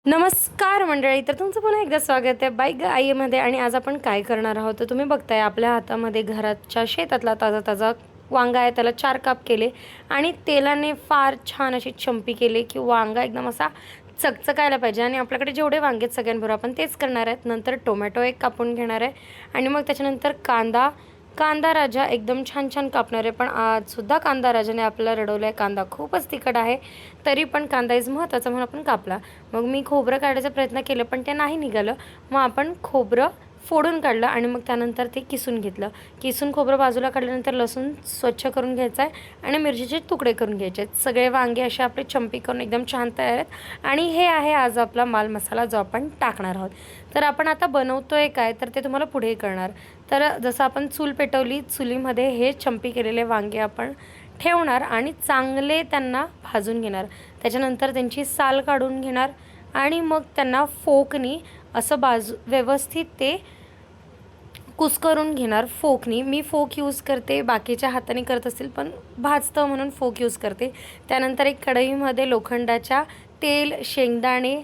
नमस्कार मंडळी, तर तुमचं पुन्हा एकदा स्वागत आहे बाईक आईमध्ये. आणि आज आपण काय करणार आहोत तर तुम्ही बघताय आपल्या हातामध्ये घराच्या शेतातला ताजा ताजा वांगा आहे. त्याला 4 काप केले आणि तेलाने फार छान अशी चंपी केली की वांगा एकदम असा चकचकायला पाहिजे. आणि आपल्याकडे जेवढे वांगे आहेत सगळ्यांबरोबर आपण तेच करणार आहेत. नंतर टोमॅटो एक कापून घेणार आहे आणि मग त्याच्यानंतर कांदा राजा एकदम छान छान कापणार आहे. पण आजसुद्धा कांदा राजाने आपल्याला रडवलं आहे. कांदा खूपच तिखट आहे तरी पण कांदा इज महत्त्वाचा म्हणून आपण कापला. मग मी खोबरं काढायचा प्रयत्न केला पण ते नाही निघालं. मग आपण खोबरं फोडून काढलं आणि मग त्यानंतर ते किसून घेतलं. किसून खोबरं बाजूला काढल्यानंतर लसूण स्वच्छ करून घ्यायचा आहे आणि मिरचीचे तुकडे करून घ्यायचे आहेत. सगळे वांगे असे आपले चंपी करून एकदम छान तयार आहेत. आणि हे आहे आज आपला माल मसाला जो आपण टाकणार आहोत. तर आपण आता बनवतोय काय तर ते तुम्हाला पुढे कळणार. तर जसं आपण चूल पेटवली, चुलीमध्ये हे चंपी केलेले वांगे आपण ठेवणार आणि चांगले त्यांना भाजून घेणार. त्याच्यानंतर त्यांची साल काढून घेणार आणि मग त्यांना फोकनी असं व्यवस्थित ते कुस्करून घेणार. फोकनी, मी फोक यूज करते, बाकीच्या हाताने करत असतील पण भाजतं म्हणून फोक यूज करते. त्यानंतर एक कढईमध्ये लोखंडाच्या तेल, शेंगदाणे,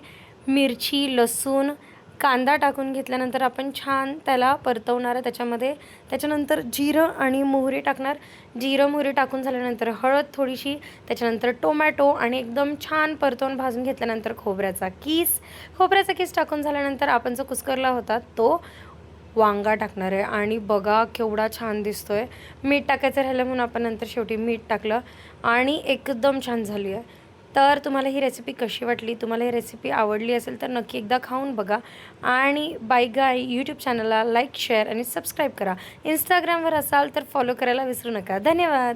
मिरची, लसूण, कांदा टाकून घेतल्यानंतर आपण छान त्याला परतवणार आहे. त्याच्यानंतर जिरं आणि मोहरी टाकणार. जिरं मोहरी टाकून झाल्यानंतर हळद थोडीशी, त्याच्यानंतर टोमॅटो आणि एकदम छान परतवून भाजून घेतल्यानंतर खोबऱ्याचा किस टाकून झाल्यानंतर आपण जो कुस्करला होता तो वांगा टाकणार आहे. आणि बघा केवढा छान दिसतोय. मीठ टाकायचं राहिलं म्हणून आपण नंतर शेवटी मीठ टाकलं आणि एकदम छान झाली आहे. तर तुम्हाला ही रेसिपी कशी वाटली, तुम्हाला ही रेसिपी आवडली असेल तर नक्की एकदा खाऊन बघा. आणि बाईक आई यूट्यूब चॅनलला लाईक, शेअर आणि सबस्क्राईब करा. इंस्टाग्रामवर असाल तर फॉलो करायला विसरू नका. धन्यवाद.